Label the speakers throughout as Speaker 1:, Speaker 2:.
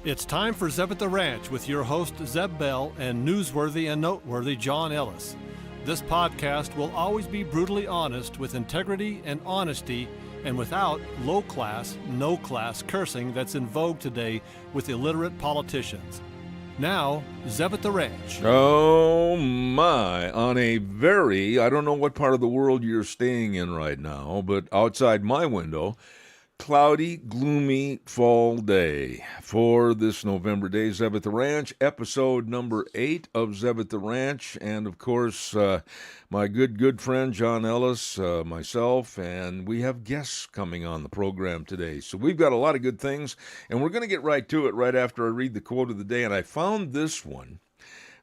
Speaker 1: It's time for Zeb at the Ranch with your host Zeb Bell and newsworthy and noteworthy John Ellis. This podcast will always be brutally honest with integrity and honesty and without low-class, no-class cursing that's in vogue today with illiterate politicians. Now, Zeb at the Ranch.
Speaker 2: Oh my, on a very, I don't know what part of the world you're staying in right now, but outside my window, cloudy, gloomy fall day for this November day. Zeb at the Ranch, episode number 8 of Zeb at the Ranch, and of course, my good friend John Ellis, myself, and we have guests coming on the program today. So we've got a lot of good things, and we're going to get right to it right after I read the quote of the day, and I found this one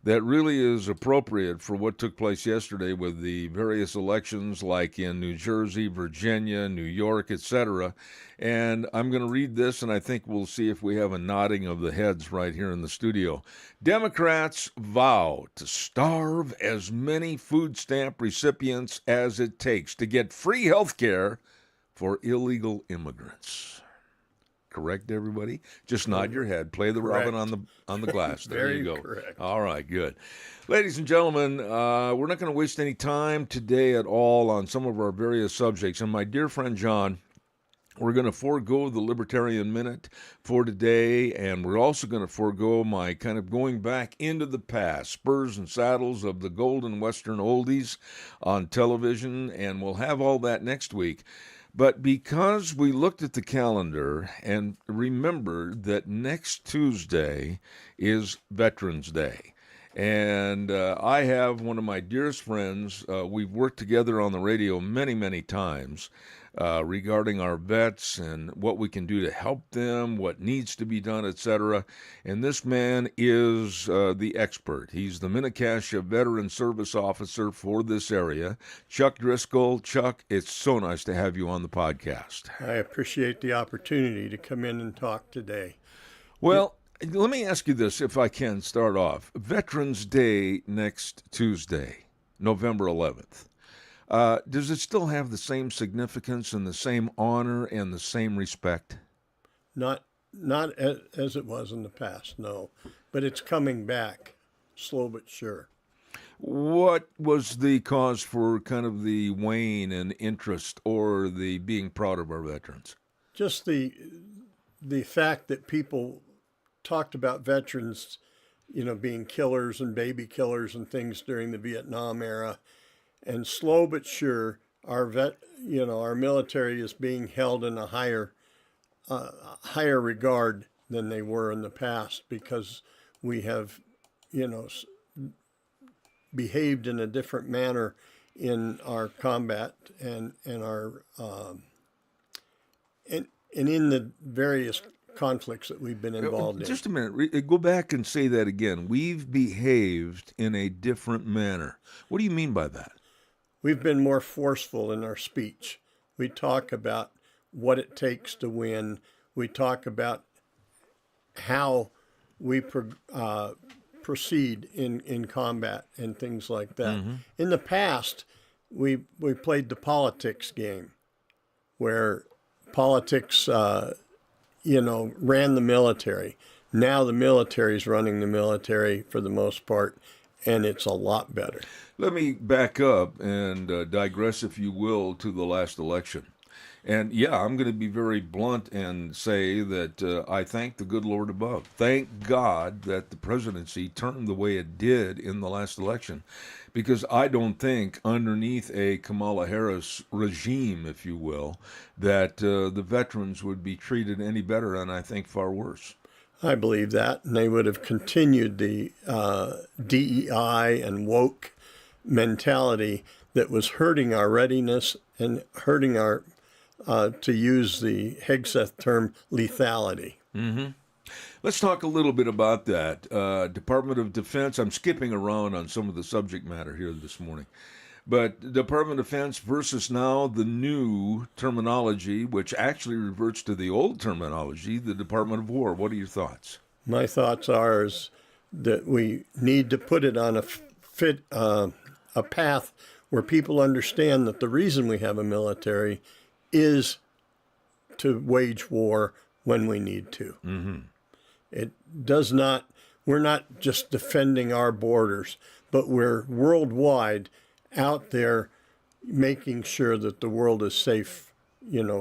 Speaker 2: that really is appropriate for what took place yesterday with the various elections like in New Jersey, Virginia, New York, etc. And I'm going to read this, and I think we'll see if we have a nodding of the heads right here in the studio. Democrats vow to starve as many food stamp recipients as it takes to get free health care for illegal immigrants. Correct, everybody? Just nod your head. Play the
Speaker 3: Correct.
Speaker 2: Robin on the glass. There you go.
Speaker 3: Correct.
Speaker 2: All right, good. Ladies and gentlemen, we're not going to waste any time today at all on some of our various subjects. And my dear friend John, we're going to forego the Libertarian Minute for today, and we're also going to forego my kind of going back into the past, spurs and saddles of the golden Western oldies on television, and we'll have all that next week. But because we looked at the calendar and remembered that next Tuesday is Veterans Day, and I have one of my dearest friends, we've worked together on the radio many, many times, regarding our vets and what we can do to help them, what needs to be done, etc. And this man is the expert. He's the Mini-Cassia Veteran Service Officer for this area, Chuck Driscoll. Chuck, it's so nice to have you on the podcast.
Speaker 3: I appreciate the opportunity to come in and talk today.
Speaker 2: Well, let me ask you this, if I can start off. Veterans Day next Tuesday, November 11th. Does it still have the same significance and the same honor and the same respect?
Speaker 3: Not as it was in the past, no. But it's coming back, slow but sure.
Speaker 2: What was the cause for kind of the wane in interest or the being proud of our veterans?
Speaker 3: Just the fact that people talked about veterans, being killers and baby killers and things during the Vietnam era. And slow but sure, our military is being held in a higher regard than they were in the past because we have, behaved in a different manner in our combat and our and in the various conflicts that we've been involved in.
Speaker 2: Just a minute. Go back and say that again. We've behaved in a different manner. What do you mean by that?
Speaker 3: We've been more forceful in our speech. We talk about what it takes to win. We talk about how we proceed in combat and things like that. Mm-hmm. In the past, we played the politics game, where politics, ran the military. Now the military is running the military for the most part, and it's a lot better.
Speaker 2: Let me back up and digress, if you will, to the last election. And yeah, I'm going to be very blunt and say that I thank the good Lord above. Thank God that the presidency turned the way it did in the last election, because I don't think underneath a Kamala Harris regime, if you will, that the veterans would be treated any better, and I think far worse.
Speaker 3: I believe that, and they would have continued the DEI and woke mentality that was hurting our readiness and hurting our, to use the Hegseth term, lethality.
Speaker 2: Mm-hmm. Let's talk a little bit about that. Department of Defense, I'm skipping around on some of the subject matter here this morning. But Department of Defense versus now the new terminology, which actually reverts to the old terminology, the Department of War. What are your thoughts?
Speaker 3: My thoughts are that we need to put it on a path where people understand that the reason we have a military is to wage war when we need to.
Speaker 2: Mm-hmm.
Speaker 3: It does not, we're not just defending our borders, but we're worldwide out there making sure that the world is safe,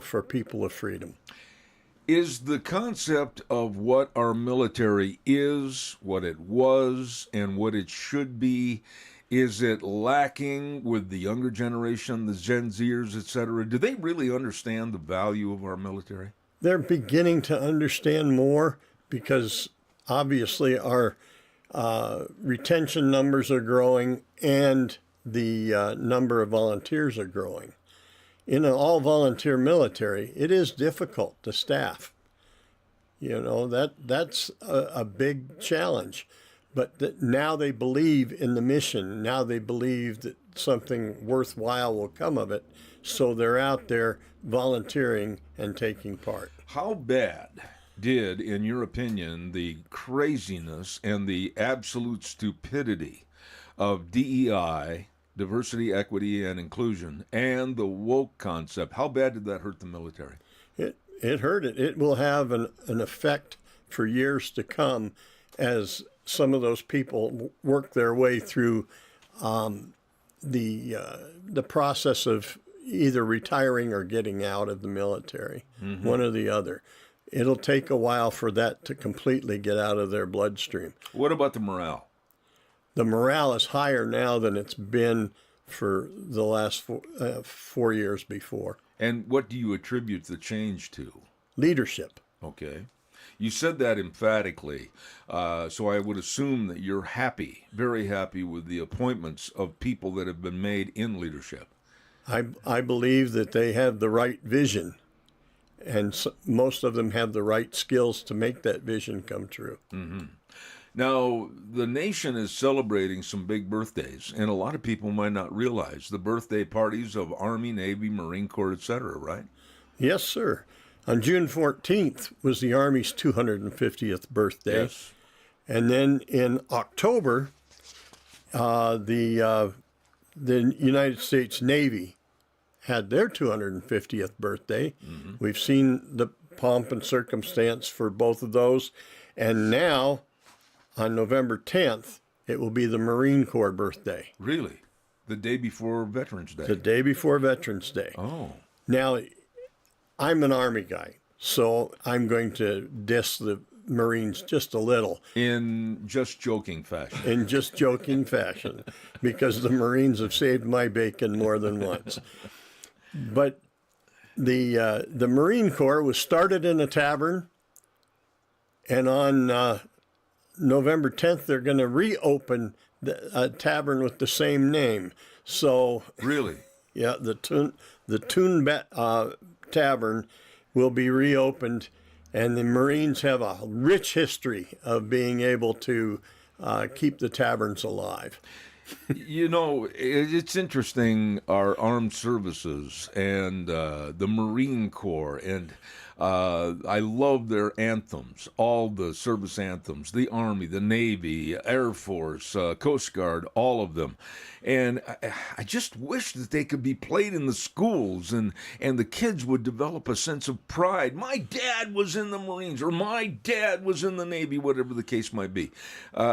Speaker 3: for people of freedom.
Speaker 2: Is the concept of what our military is, what it was, and what it should be, is it lacking with the younger generation, the Gen Zers, etc.? Do they really understand the value of our military?
Speaker 3: They're beginning to understand more because obviously our retention numbers are growing and the number of volunteers are growing. In an all-volunteer military, it is difficult to staff. That's a big challenge. But now they believe in the mission. Now they believe that something worthwhile will come of it. So they're out there volunteering and taking part.
Speaker 2: How bad did, in your opinion, the craziness and the absolute stupidity of DEI, diversity, equity, and inclusion, and the woke concept, how bad did that hurt the military?
Speaker 3: It hurt it. It will have an effect for years to come as some of those people work their way through the process of either retiring or getting out of the military, one or the other. It'll take a while for that to completely get out of their bloodstream.
Speaker 2: What about the morale?
Speaker 3: The morale is higher now than it's been for the last 4 years before.
Speaker 2: And what do you attribute the change to?
Speaker 3: Leadership.
Speaker 2: Okay. You said that emphatically, so I would assume that you're happy, very happy with the appointments of people that have been made in leadership.
Speaker 3: I believe that they have the right vision, and most of them have the right skills to make that vision come true.
Speaker 2: Mm-hmm. Now, the nation is celebrating some big birthdays, and a lot of people might not realize the birthday parties of Army, Navy, Marine Corps, etc., right?
Speaker 3: Yes, sir. On June 14th was the Army's 250th birthday.
Speaker 2: Yes.
Speaker 3: And then in October, the United States Navy had their 250th birthday. Mm-hmm. We've seen the pomp and circumstance for both of those. And now, on November 10th, it will be the Marine Corps birthday.
Speaker 2: Really? The day before Veterans Day?
Speaker 3: The day before Veterans Day.
Speaker 2: Oh.
Speaker 3: Now, I'm an Army guy, so I'm going to diss the Marines just a little.
Speaker 2: In just joking fashion.
Speaker 3: Because the Marines have saved my bacon more than once. But the Marine Corps was started in a tavern, and on November 10th, they're going to reopen a tavern with the same name. So
Speaker 2: really,
Speaker 3: yeah, the Toon Tavern will be reopened, and the Marines have a rich history of being able to keep the taverns alive.
Speaker 2: It's interesting, our armed services and the Marine Corps, and I love their anthems, all the service anthems, the Army, the Navy, Air Force, Coast Guard, all of them. And I just wish that they could be played in the schools and the kids would develop a sense of pride. My dad was in the Marines, or my dad was in the Navy, whatever the case might be.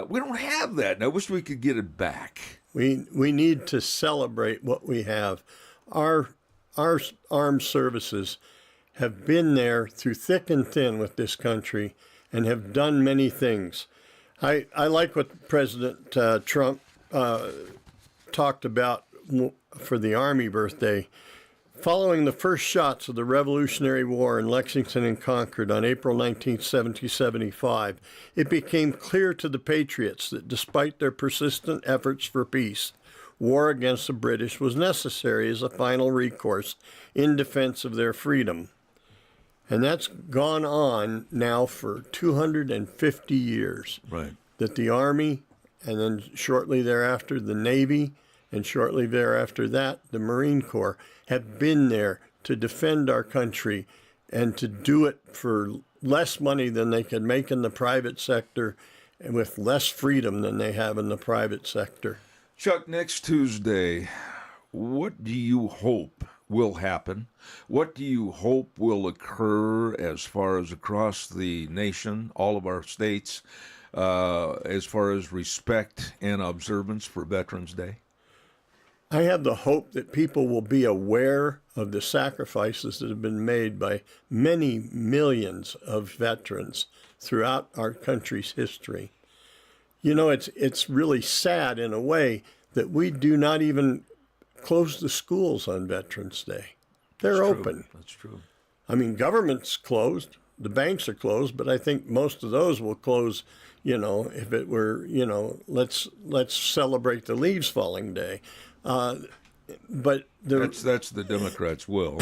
Speaker 2: We don't have that, and I wish we could get it back.
Speaker 3: We need to celebrate what we have. Our armed services have been there through thick and thin with this country and have done many things. I like what President Trump talked about for the Army birthday. Following the first shots of the Revolutionary War in Lexington and Concord on April 19, 1775, it became clear to the Patriots that despite their persistent efforts for peace, war against the British was necessary as a final recourse in defense of their freedom. And that's gone on now for 250 years.
Speaker 2: Right.
Speaker 3: That the Army, and then shortly thereafter the Navy, and shortly thereafter that the Marine Corps, have been there to defend our country and to do it for less money than they could make in the private sector and with less freedom than they have in the private sector.
Speaker 2: Chuck, next Tuesday, what do you hope will happen? What do you hope will occur as far as across the nation, all of our states, as far as respect and observance for Veterans Day?
Speaker 3: I have the hope that people will be aware of the sacrifices that have been made by many millions of veterans throughout our country's history. You know, it's really sad in a way that we do not even close the schools on Veterans Day. They're open.
Speaker 2: That's true.
Speaker 3: I mean, government's closed, the banks are closed, but I think most of those will close, you know, if it were, you know, let's celebrate the leaves falling day. But
Speaker 2: that's the Democrats' will.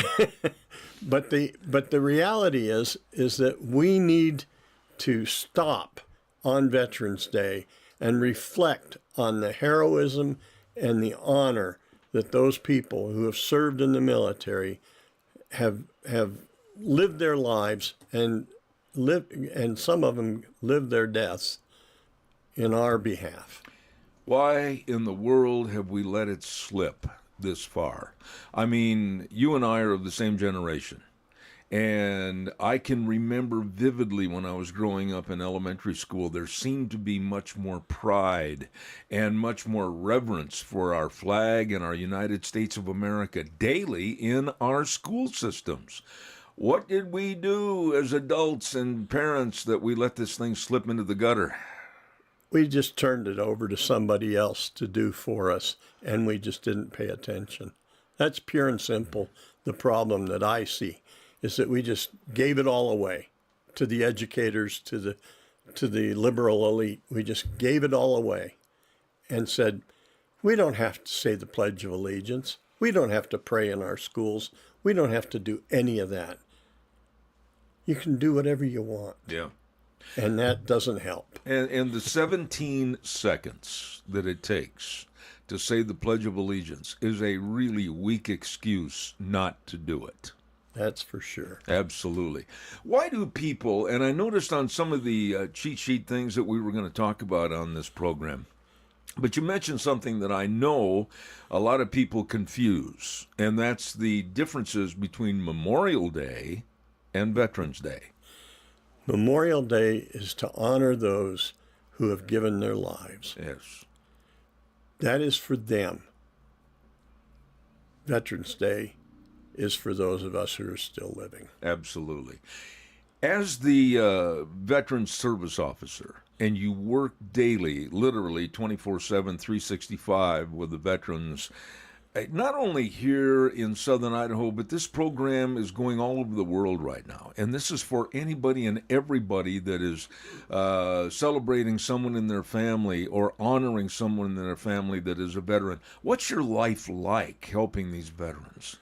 Speaker 3: But the reality is that we need to stop on Veterans Day and reflect on the heroism and the honor that those people who have served in the military have lived their lives and some of them lived their deaths in our behalf.
Speaker 2: Why in the world have we let it slip this far? I mean, you and I are of the same generation. And I can remember vividly when I was growing up in elementary school, there seemed to be much more pride and much more reverence for our flag and our United States of America daily in our school systems. What did we do as adults and parents that we let this thing slip into the gutter?
Speaker 3: We just turned it over to somebody else to do for us, and we just didn't pay attention. That's pure and simple the problem that I see, is that we just gave it all away to the educators, to the liberal elite. We just gave it all away and said, we don't have to say the Pledge of Allegiance. We don't have to pray in our schools. We don't have to do any of that. You can do whatever you want.
Speaker 2: Yeah.
Speaker 3: And that doesn't help.
Speaker 2: And the 17 seconds that it takes to say the Pledge of Allegiance is a really weak excuse not to do it.
Speaker 3: That's for sure.
Speaker 2: Absolutely. Why do people, and I noticed on some of the cheat sheet things that we were going to talk about on this program, but you mentioned something that I know a lot of people confuse, and that's the differences between Memorial Day and Veterans Day.
Speaker 3: Memorial Day is to honor those who have given their lives.
Speaker 2: Yes.
Speaker 3: That is for them. Veterans Day is for those of us who are still living.
Speaker 2: Absolutely. As the veteran service officer, and you work daily, literally 24/7, 365 with the veterans, not only here in southern Idaho, but this program is going all over the world right now. And this is for anybody and everybody that is celebrating someone in their family or honoring someone in their family that is a veteran. What's your life like helping these veterans?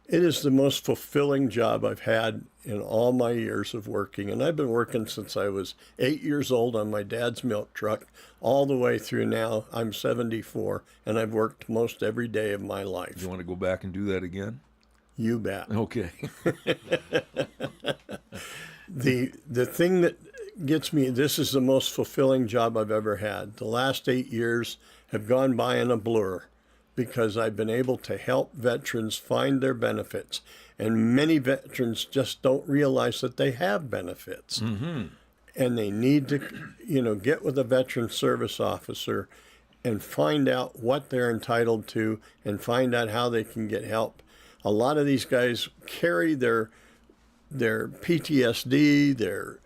Speaker 3: It is the most fulfilling job I've had in all my years of working. And I've been working since I was 8 years old on my dad's milk truck, all the way through now. I'm 74, and I've worked most every day of my life.
Speaker 2: You want to go back and do that again?
Speaker 3: You bet.
Speaker 2: Okay.
Speaker 3: The thing that gets me, this is the most fulfilling job I've ever had. The last 8 years have gone by in a blur, because I've been able to help veterans find their benefits. And many veterans just don't realize that they have benefits. Mm-hmm. And they need to, get with a veteran service officer and find out what they're entitled to and find out how they can get help. A lot of these guys carry their PTSD,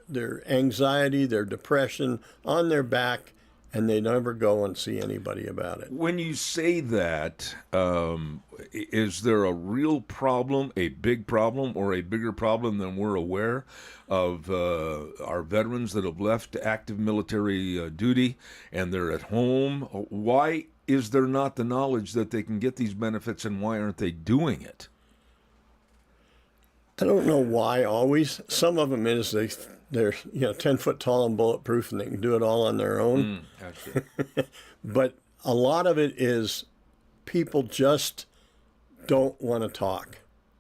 Speaker 3: their anxiety, their depression on their back, and they never go and see anybody about it.
Speaker 2: When you say that, is there a real problem, a big problem, or a bigger problem than we're aware of our veterans that have left active military duty and they're at home? Why is there not the knowledge that they can get these benefits, and why aren't they doing it?
Speaker 3: I don't know why always. Some of them is they're 10 foot tall and bulletproof, and they can do it all on their own. But a lot of it is people just don't want to talk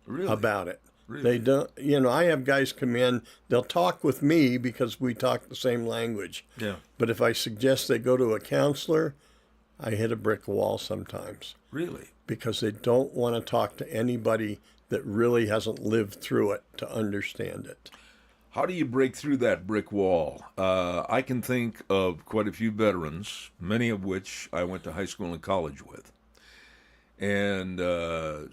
Speaker 3: about it.
Speaker 2: Really?
Speaker 3: They don't. I have guys come in. They'll talk with me because we talk the same language.
Speaker 2: Yeah.
Speaker 3: But if I suggest they go to a counselor, I hit a brick wall sometimes.
Speaker 2: Really?
Speaker 3: Because they don't want to talk to anybody that really hasn't lived through it to understand it.
Speaker 2: How do you break through that brick wall? I can think of quite a few veterans, many of which I went to high school and college with. And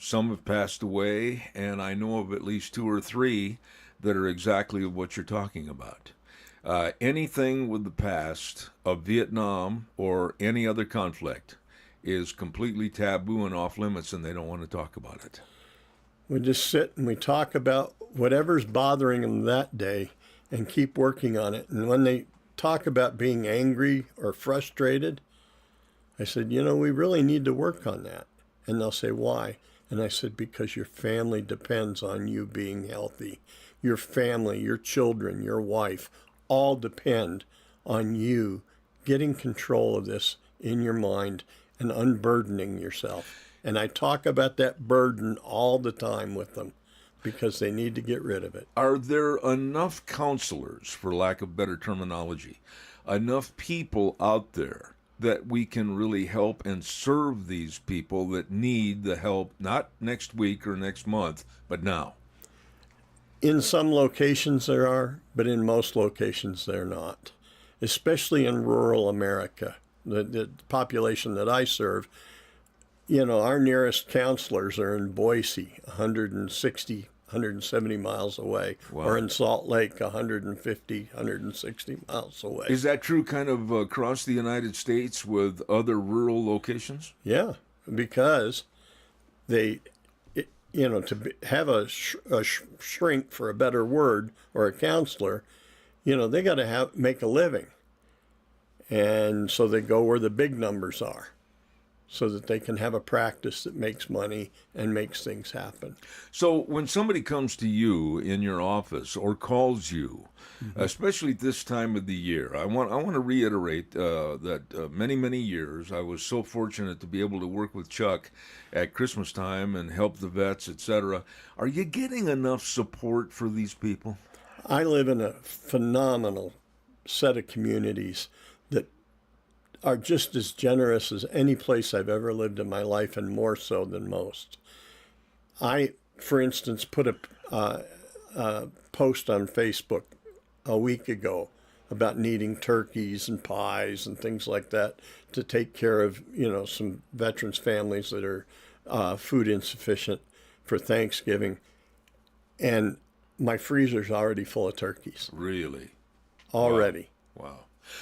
Speaker 2: some have passed away, and I know of at least 2 or 3 that are exactly what you're talking about. Anything with the past of Vietnam or any other conflict is completely taboo and off limits, and they don't want to talk about it.
Speaker 3: We just sit and we talk about whatever's bothering them that day and keep working on it. And when they talk about being angry or frustrated, I said, we really need to work on that. And they'll say, why? And I said, because your family depends on you being healthy. Your family, your children, your wife, all depend on you getting control of this in your mind and unburdening yourself. And I talk about that burden all the time with them because they need to get rid of it.
Speaker 2: Are there enough counselors, for lack of better terminology, enough people out there that we can really help and serve these people that need the help, not next week or next month, but now?
Speaker 3: In some locations there are, but in most locations they're not, especially in rural America, the population that I serve. Our nearest counselors are in Boise, 160, 170 miles away,
Speaker 2: Wow.
Speaker 3: or in Salt Lake, 150, 160 miles away.
Speaker 2: Is that true kind of across the United States with other rural locations?
Speaker 3: Yeah, because they, have a shrink, for a better word, or a counselor, they got to make a living. And so they go where the big numbers are, so that they can have a practice that makes money and makes things happen.
Speaker 2: So when somebody comes to you in your office or calls you, especially at this time of the year, I want to reiterate that many years I was so fortunate to be able to work with Chuck at Christmas time and help the vets, etc. Are you getting enough support for these people?
Speaker 3: I live in a phenomenal set of communities that are just as generous as any place I've ever lived in my life, and more so than most. I, for instance, put a post on Facebook a week ago about needing turkeys and pies and things like that to take care of, some veterans' families that are food insufficient for Thanksgiving. And my freezer's already full of turkeys.
Speaker 2: Really?
Speaker 3: Already.
Speaker 2: Wow.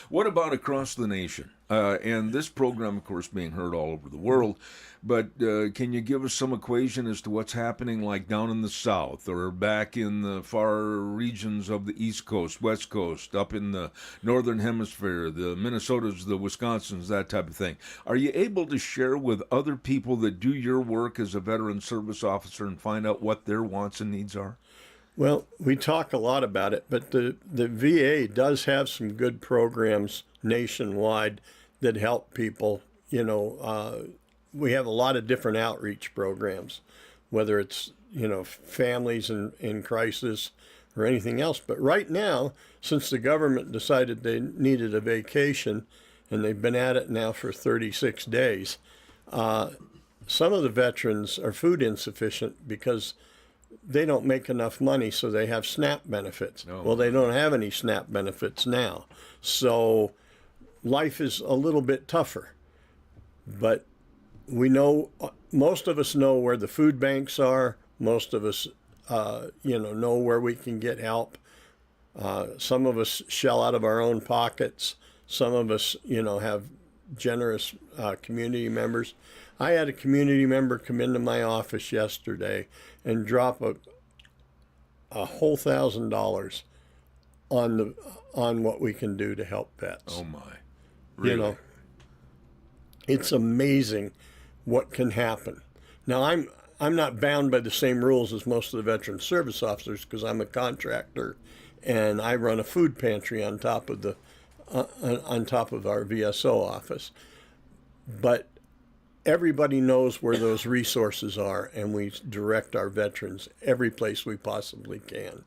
Speaker 2: What about across the nation? And this program, of course, being heard all over the world, but can you give us some equation as to what's happening like down in the South or back in the far regions of the East Coast, West Coast, up in the Northern Hemisphere, the Minnesotas, the Wisconsins, that type of thing? Are you able to share with other people that do your work as a veteran service officer and find out what their wants and needs are?
Speaker 3: Well, we talk a lot about it, but the VA does have some good programs nationwide that help people. We have a lot of different outreach programs, whether it's, families in crisis or anything else. But right now, since the government decided they needed a vacation, and they've been at it now for 36 days, some of the veterans are food insufficient because they don't make enough money, so they have SNAP benefits.
Speaker 2: Oh.
Speaker 3: Well, they don't have any SNAP benefits now. So life is a little bit tougher. But we know, most of us know where the food banks are. Most of us, know where we can get help. Some of us shell out of our own pockets. Some of us, have generous community members. I had a community member come into my office yesterday and drop a whole $1,000 on what we can do to help vets.
Speaker 2: Oh my! Really?
Speaker 3: It's amazing what can happen. Now I'm not bound by the same rules as most of the veteran service officers because I'm a contractor, and I run a food pantry on top of our VSO office. But everybody knows where those resources are, and we direct our veterans every place we possibly can.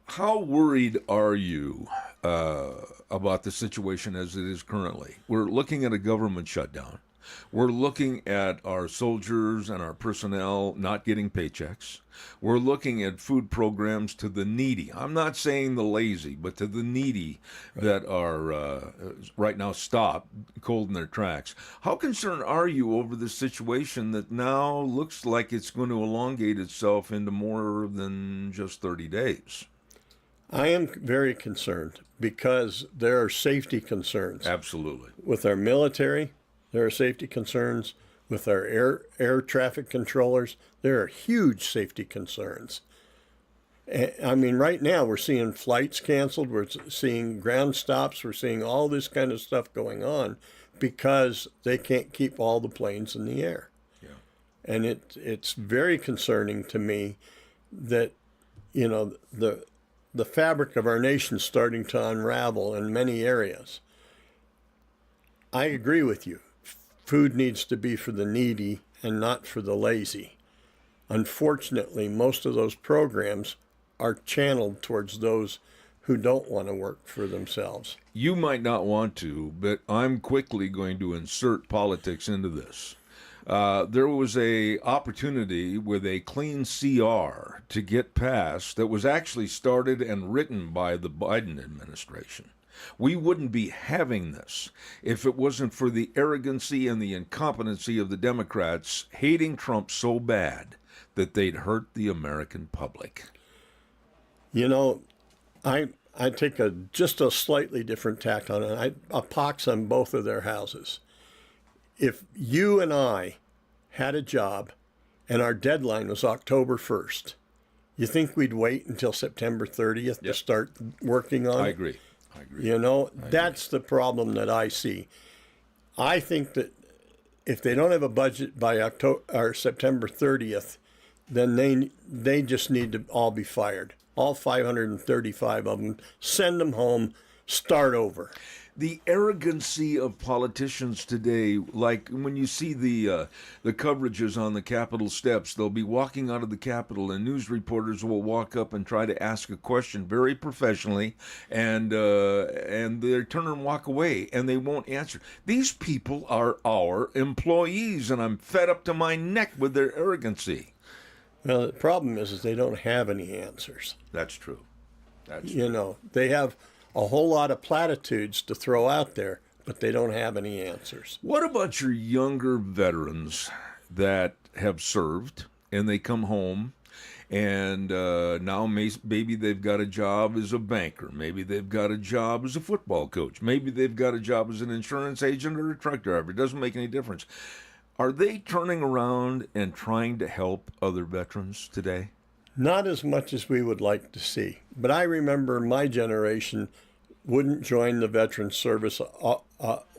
Speaker 2: How worried are you about the situation as it is currently? We're looking at a government shutdown. We're looking at our soldiers and our personnel not getting paychecks. We're looking at food programs to the needy. I'm not saying the lazy, but to the needy that are right now stopped cold in their tracks. How concerned are you over this situation that now looks like it's going to elongate itself into more than just 30 days?
Speaker 3: I am very concerned because there are safety concerns.
Speaker 2: Absolutely.
Speaker 3: With our military, there are safety concerns. With our air traffic controllers, there are huge safety concerns. I mean, right now we're seeing flights canceled, we're seeing ground stops, we're seeing all this kind of stuff going on because they can't keep all the planes in the air.
Speaker 2: Yeah.
Speaker 3: And it's very concerning to me that, you know, the fabric of our nation is starting to unravel in many areas. I agree with you. Food needs to be for the needy and not for the lazy. Unfortunately, most of those programs are channeled towards those who don't want to work for themselves.
Speaker 2: You might not want to, but I'm quickly going to insert politics into this. There was a opportunity with a clean CR to get passed that was actually started and written by the Biden administration. We wouldn't be having this if it wasn't for the arrogancy and the incompetency of the Democrats hating Trump so bad that they'd hurt the American public.
Speaker 3: You know, I take just a slightly different tack on it. I pox on both of their houses. If you and I had a job and our deadline was October 1st, you think we'd wait until September 30th to start working on it?
Speaker 2: I agree.
Speaker 3: You know, that's the problem that I see. I think that if they don't have a budget by October or September 30th, then they just need to all be fired. All 535 of them, send them home, start over.
Speaker 2: The arrogancy of politicians today, like when you see the coverages on the Capitol steps, they'll be walking out of the Capitol and news reporters will walk up and try to ask a question very professionally, and they turn and walk away and they won't answer. These people are our employees, and I'm fed up to my neck with their arrogancy.
Speaker 3: Well, the problem is they don't have any answers.
Speaker 2: That's true.
Speaker 3: You know, they have a whole lot of platitudes to throw out there, but they don't have any answers.
Speaker 2: What about your younger veterans that have served and they come home and now maybe they've got a job as a banker, maybe they've got a job as a football coach, maybe they've got a job as an insurance agent or a truck driver? It doesn't make any difference. Are they turning around and trying to help other veterans today?
Speaker 3: Not as much as we would like to see. But I remember my generation wouldn't join the veteran service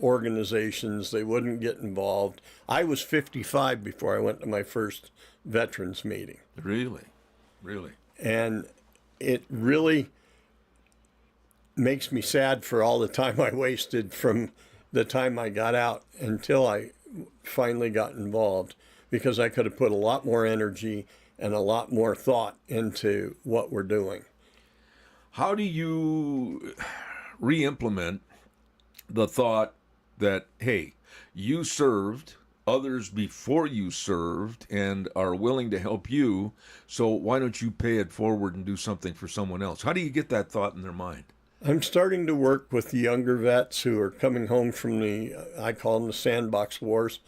Speaker 3: organizations. They wouldn't get involved. I was 55 before I went to my first veterans meeting.
Speaker 2: Really?
Speaker 3: And it really makes me sad for all the time I wasted from the time I got out until I finally got involved, because I could have put a lot more energy and a lot more thought into what we're doing.
Speaker 2: How do you re-implement the thought that, hey, you served, others before you served and are willing to help you, so why don't you pay it forward and do something for someone else? How do you get that thought in their mind?
Speaker 3: I'm starting to work with the younger vets who are coming home from I call them the sandbox wars.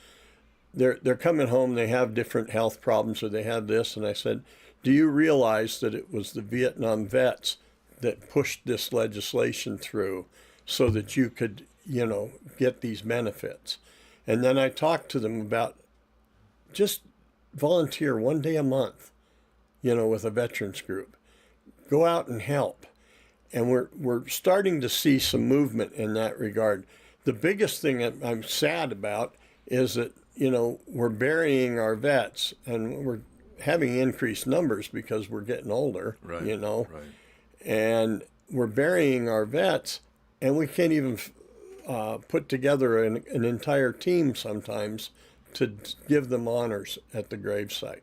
Speaker 3: They're coming home, they have different health problems or they have this, and I said, do you realize that it was the Vietnam vets that pushed this legislation through so that you could, get these benefits? And then I talked to them about just volunteer one day a month, with a veterans group. Go out and help. And we're starting to see some movement in that regard. The biggest thing that I'm sad about is that, we're burying our vets, and we're having increased numbers because we're getting older,
Speaker 2: right.
Speaker 3: And we're burying our vets, and we can't even put together an entire team sometimes to give them honors at the gravesite.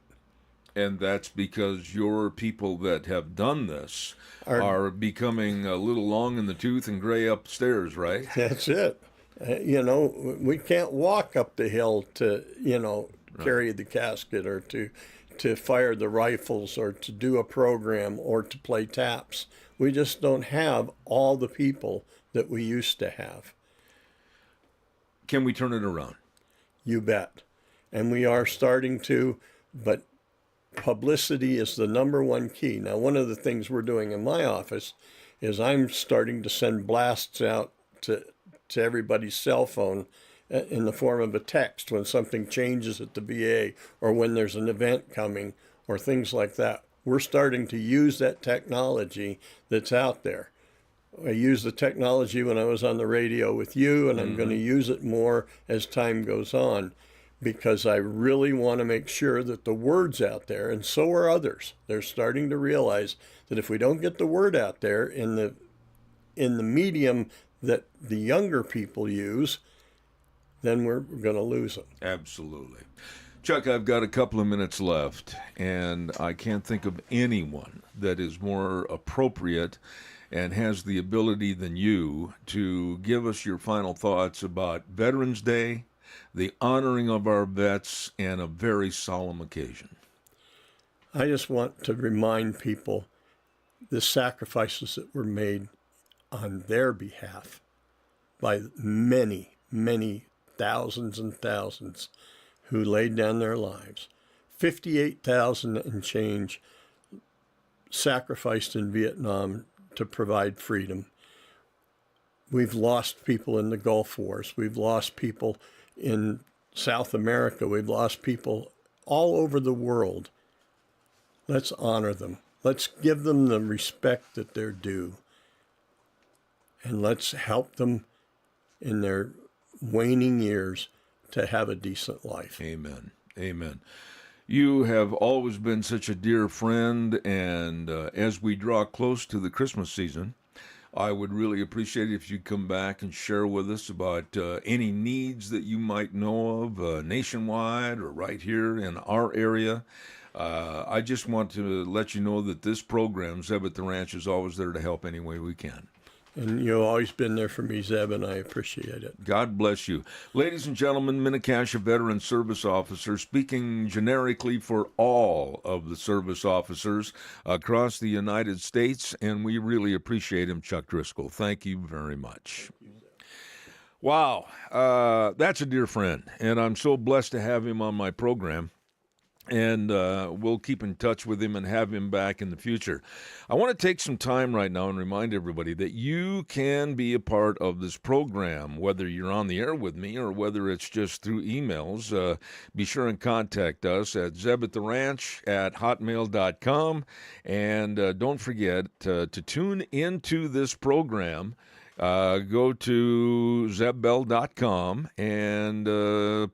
Speaker 2: And that's because your people that have done this are becoming a little long in the tooth and gray upstairs, right?
Speaker 3: That's it. We can't walk up the hill to, carry the casket or to fire the rifles or to do a program or to play taps. We just don't have all the people that we used to have.
Speaker 2: Can we turn it around?
Speaker 3: You bet. And we are starting to, but publicity is the number one key. Now, one of the things we're doing in my office is I'm starting to send blasts out to everybody's cell phone in the form of a text when something changes at the VA or when there's an event coming or things like that. We're starting to use that technology that's out there. I used the technology when I was on the radio with you, and I'm going to use it more as time goes on, because I really want to make sure that the word's out there, and so are others. They're starting to realize that if we don't get the word out there in the medium that the younger people use, then we're going to lose them.
Speaker 2: Absolutely. Chuck, I've got a couple of minutes left, and I can't think of anyone that is more appropriate and has the ability than you to give us your final thoughts about Veterans Day, the honoring of our vets, and a very solemn occasion.
Speaker 3: I just want to remind people the sacrifices that were made on their behalf by many, many thousands and thousands who laid down their lives. 58,000 and change sacrificed in Vietnam to provide freedom. We've lost people in the Gulf Wars. We've lost people in South America. We've lost people all over the world. Let's honor them. Let's give them the respect that they're due. And let's help them in their waning years to have a decent life.
Speaker 2: Amen. Amen. You have always been such a dear friend, and as we draw close to the Christmas season, I would really appreciate it if you'd come back and share with us about any needs that you might know of nationwide or right here in our area. I just want to let you know that this program, Zeb at the Ranch, is always there to help any way we can.
Speaker 3: And you've always been there for me, Zeb, and I appreciate it.
Speaker 2: God bless you. Ladies and gentlemen, Mini-Cash, a veteran service officer, speaking generically for all of the service officers across the United States, and we really appreciate him, Chuck Driscoll. Thank you very much. Wow, that's a dear friend, and I'm so blessed to have him on my program. And we'll keep in touch with him and have him back in the future. I want to take some time right now and remind everybody that you can be a part of this program, whether you're on the air with me or whether it's just through emails. Be sure and contact us at zebattheranch@hotmail.com. And don't forget to tune into this program. Go to zebbell.com and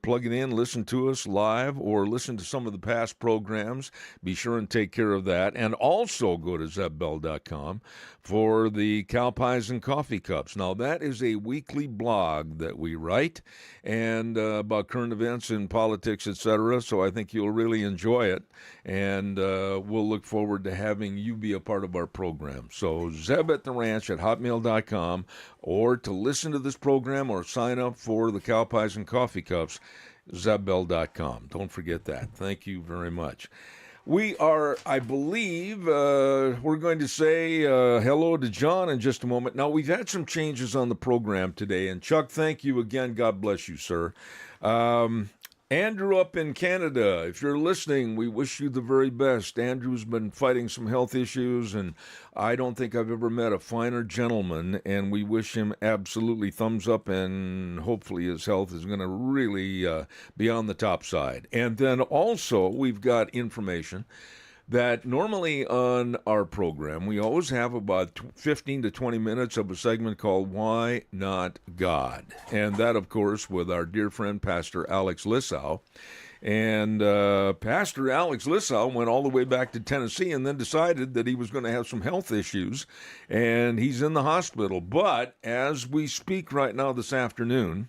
Speaker 2: plug it in, listen to us live, or listen to some of the past programs. Be sure and take care of that. And also go to zebbell.com for the Cow Pies and Coffee Cups. Now, that is a weekly blog that we write and about current events and politics, etc. So I think you'll really enjoy it. And we'll look forward to having you be a part of our program. So zebattheranch@hotmail.com, or to listen to this program or sign up for the Cow Pies and Coffee Cups, zebbell.com. Don't forget that. Thank you very much. We are, I believe, we're going to say hello to John in just a moment. Now, we've had some changes on the program today, and Chuck, thank you again. God bless you, sir. Andrew up in Canada, if you're listening, we wish you the very best. Andrew's been fighting some health issues, and I don't think I've ever met a finer gentleman, and we wish him absolutely thumbs up, and hopefully his health is going to really be on the top side. And then also, we've got information that normally on our program, we always have about 15 to 20 minutes of a segment called Why Not God? And that, of course, with our dear friend, Pastor Alex Lissau. And Pastor Alex Lissau went all the way back to Tennessee and then decided that he was going to have some health issues, and he's in the hospital. But as we speak right now this afternoon,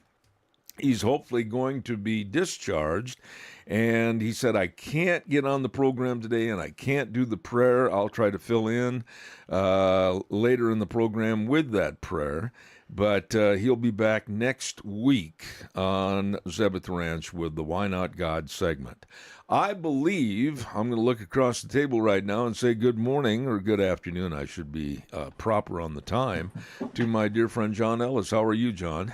Speaker 2: He's hopefully going to be discharged. And he said, I can't get on the program today and I can't do the prayer. I'll try to fill in later in the program with that prayer. But he'll be back next week on Zeb at the Ranch with the Why Not God segment. I believe I'm going to look across the table right now and say good morning, or good afternoon, I should be proper on the time, to my dear friend John Ellis. How are you, John?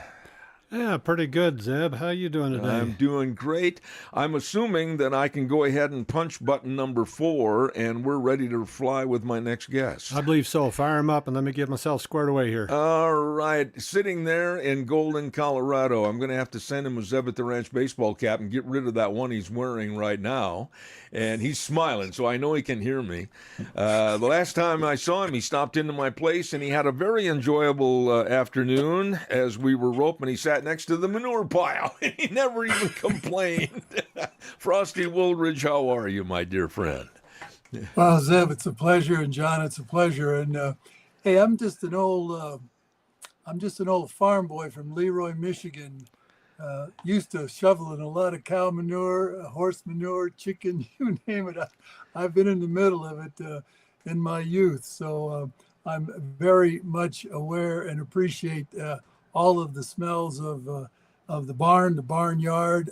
Speaker 1: Yeah, pretty good, Zeb. How you doing today?
Speaker 2: I'm doing great. I'm assuming that I can go ahead and punch button number 4, and we're ready to fly with my next guest.
Speaker 1: I believe so. Fire him up and let me get myself squared away here.
Speaker 2: All right. Sitting there in Golden, Colorado, I'm going to have to send him a Zeb at the Ranch baseball cap and get rid of that one he's wearing right now. And he's smiling, so I know he can hear me. The last time I saw him, he stopped into my place, and he had a very enjoyable afternoon as we were roping. He sat next to the manure pile, and he never even complained. Frosty Woolridge, how are you, my dear friend?
Speaker 4: Well, Zeb, it's a pleasure, and John, it's a pleasure. And hey, I'm just an old farm boy from Leroy, Michigan. Used to shovel in a lot of cow manure, horse manure, chicken, you name it. I've been in the middle of it in my youth, so I'm very much aware and appreciate all of the smells of the barn, the barnyard.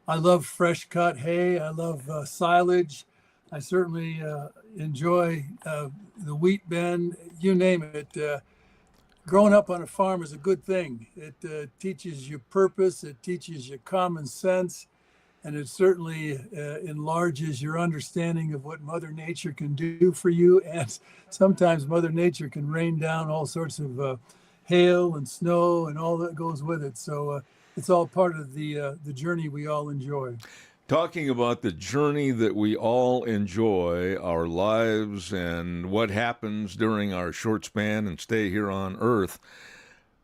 Speaker 4: I love fresh cut hay. I love silage. I certainly enjoy the wheat bin, you name it. Growing up on a farm is a good thing. It teaches you purpose, it teaches you common sense, and it certainly enlarges your understanding of what Mother Nature can do for you. And sometimes Mother Nature can rain down all sorts of hail and snow and all that goes with it. So it's all part of the journey we all enjoy.
Speaker 2: Talking about the journey that we all enjoy, our lives, and what happens during our short span and stay here on Earth,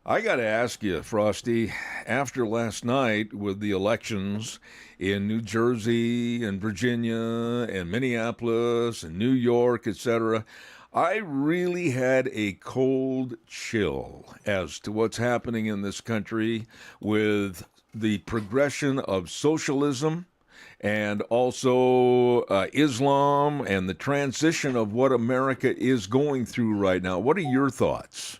Speaker 2: I got to ask you, Frosty, after last night with the elections in New Jersey and Virginia and Minneapolis and New York, etc., I really had a cold chill as to what's happening in this country with the progression of socialism and also Islam and the transition of what America is going through right now. What are your thoughts?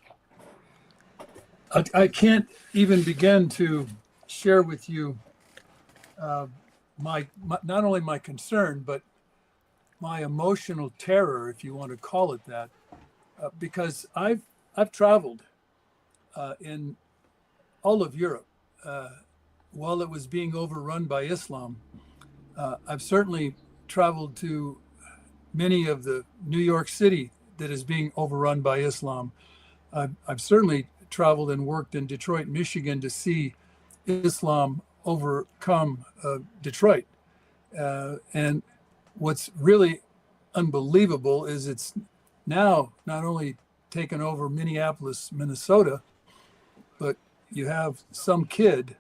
Speaker 4: I can't even begin to share with you my not only my concern, but my emotional terror, if you want to call it that, because I've traveled in all of Europe while it was being overrun by Islam. I've certainly traveled to many of the New York City that is being overrun by Islam. I've certainly traveled and worked in Detroit, Michigan to see Islam overcome Detroit. And what's really unbelievable is it's now not only taken over Minneapolis, Minnesota, but you have some kid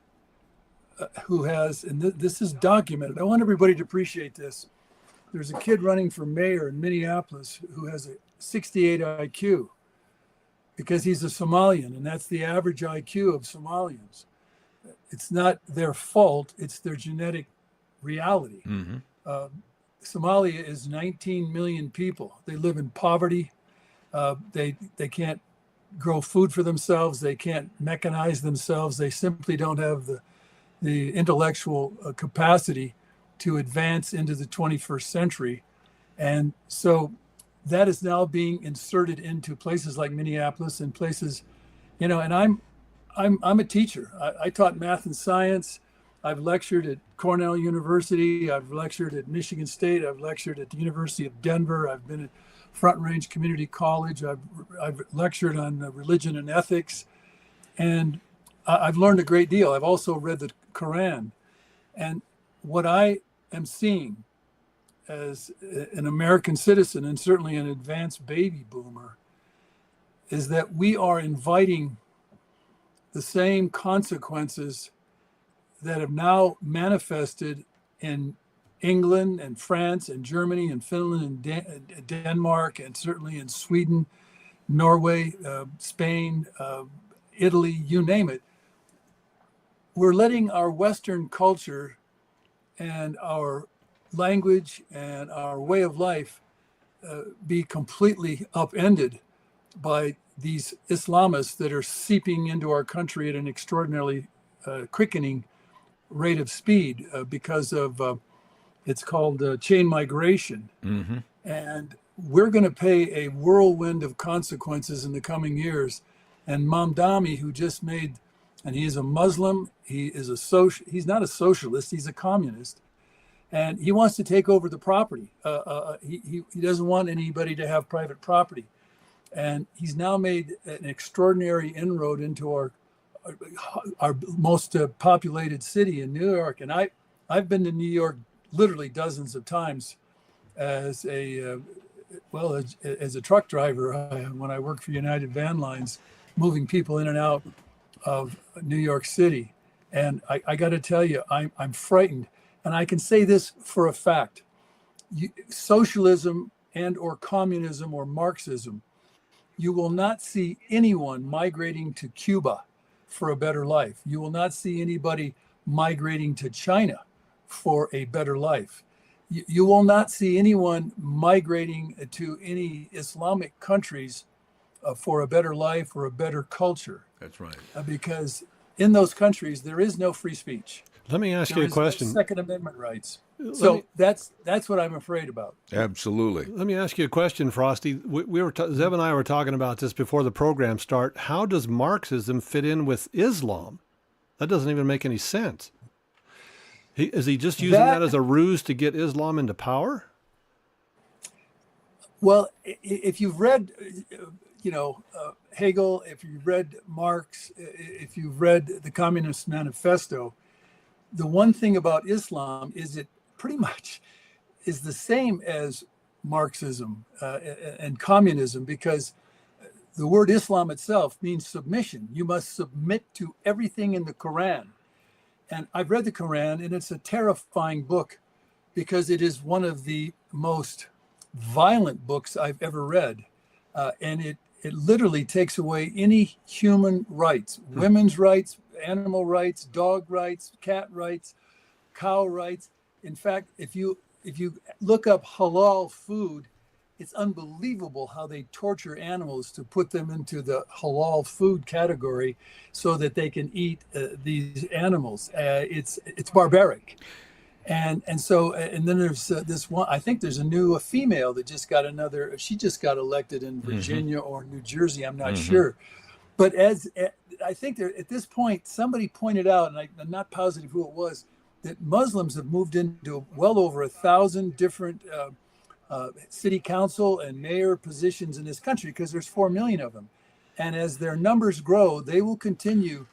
Speaker 4: who has, and this is documented. I want everybody to appreciate this. There's a kid running for mayor in Minneapolis who has a 68 IQ because he's a Somalian, and that's the average IQ of Somalians. It's not their fault, it's their genetic reality. Mm-hmm. Somalia is 19 million people. They live in poverty. They can't grow food for themselves. They can't mechanize themselves. They simply don't have the intellectual capacity to advance into the 21st century. And so that is now being inserted into places like Minneapolis and places, and I'm a teacher. I taught math and science. I've lectured at Cornell University. I've lectured at Michigan State. I've lectured at the University of Denver. I've been at Front Range Community College. I've lectured on religion and ethics. And I've learned a great deal. I've also read the Quran. And what I am seeing as an American citizen and certainly an advanced baby boomer is that we are inviting the same consequences that have now manifested in England and France and Germany and Finland and Denmark and certainly in Sweden, Norway, Spain, Italy, you name it. we're letting our Western culture and our language and our way of life be completely upended by these Islamists that are seeping into our country at an extraordinarily quickening rate of speed because of it's called chain migration.
Speaker 2: Mm-hmm.
Speaker 4: And we're going to pay a whirlwind of consequences in the coming years. And Mamdani, who just made, and he is a Muslim, he's not a socialist, he's a communist. And he wants to take over the property. He doesn't want anybody to have private property. And he's now made an extraordinary inroad into our most populated city in New York. And I've been to New York literally dozens of times as a truck driver when I worked for United Van Lines, moving people in and out of New York City. And I got to tell you, I'm frightened. And I can say this for a fact. Socialism and or communism or Marxism, you will not see anyone migrating to Cuba for a better life. You will not see anybody migrating to China for a better life. You will not see anyone migrating to any Islamic countries for a better life or a better culture.
Speaker 2: That's right.
Speaker 4: Because in those countries, there is no free speech.
Speaker 1: Let me ask you a question.
Speaker 4: No Second Amendment rights. So that's what I'm afraid about.
Speaker 2: Absolutely.
Speaker 1: Let me ask you a question, Frosty. Zeb and I were talking about this before the program start. How does Marxism fit in with Islam? That doesn't even make any sense. Is he just using that as a ruse to get Islam into power?
Speaker 4: Well, if you've read, Hegel, if you've read Marx, if you've read the Communist Manifesto, the one thing about Islam is it pretty much is the same as Marxism and communism, because the word Islam itself means submission. You must submit to everything in the Quran. And I've read the Quran, and it's a terrifying book because it is one of the most violent books I've ever read. And it literally takes away any human rights, women's rights, animal rights, dog rights, cat rights, cow rights. In fact, if you look up halal food, it's unbelievable how they torture animals to put them into the halal food category so that they can eat these animals. It's barbaric. And then there's this one, I think there's a new female that she just got elected in Virginia or New Jersey, I'm not sure. But I think at this point, somebody pointed out, and I'm not positive who it was, that Muslims have moved into well over 1,000 different city council and mayor positions in this country because there's 4 million of them. And as their numbers grow, they will continue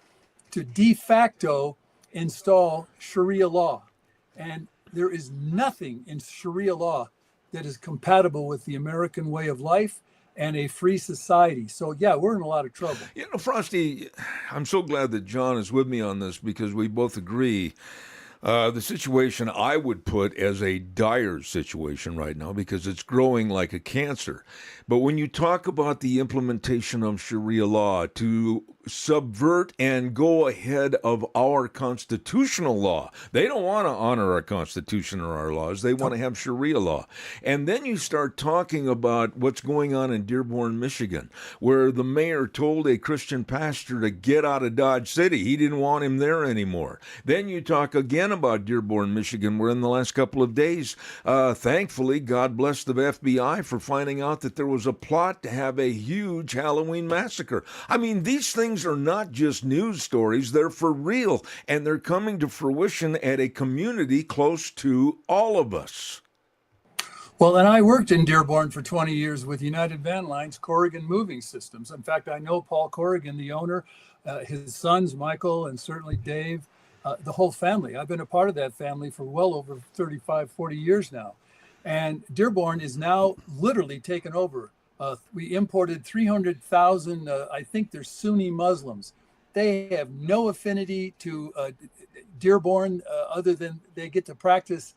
Speaker 4: to de facto install Sharia law. And there is nothing in Sharia law that is compatible with the American way of life and a free society. So, yeah, we're in a lot of trouble.
Speaker 2: Frosty, I'm so glad that John is with me on this because we both agree. The situation I would put as a dire situation right now because it's growing like a cancer. But when you talk about the implementation of Sharia law to subvert and go ahead of our constitutional law, they don't want to honor our Constitution or our laws. They want to have Sharia law. And then you start talking about what's going on in Dearborn, Michigan, where the mayor told a Christian pastor to get out of Dodge City. He didn't want him there anymore. Then you talk again about Dearborn, Michigan, where in the last couple of days, thankfully, God bless the FBI for finding out that there was a plot to have a huge Halloween massacre. I mean, these things are not just news stories. They're for real, and they're coming to fruition at a community close to all of us.
Speaker 4: Well, and I worked in Dearborn for 20 years with United Van Lines, Corrigan Moving Systems. In fact, I know Paul Corrigan, the owner, his sons, Michael, and certainly Dave, the whole family. I've been a part of that family for well over 35, 40 years now. And Dearborn is now literally taken over. We imported 300,000, I think they're Sunni Muslims. They have no affinity to Dearborn other than they get to practice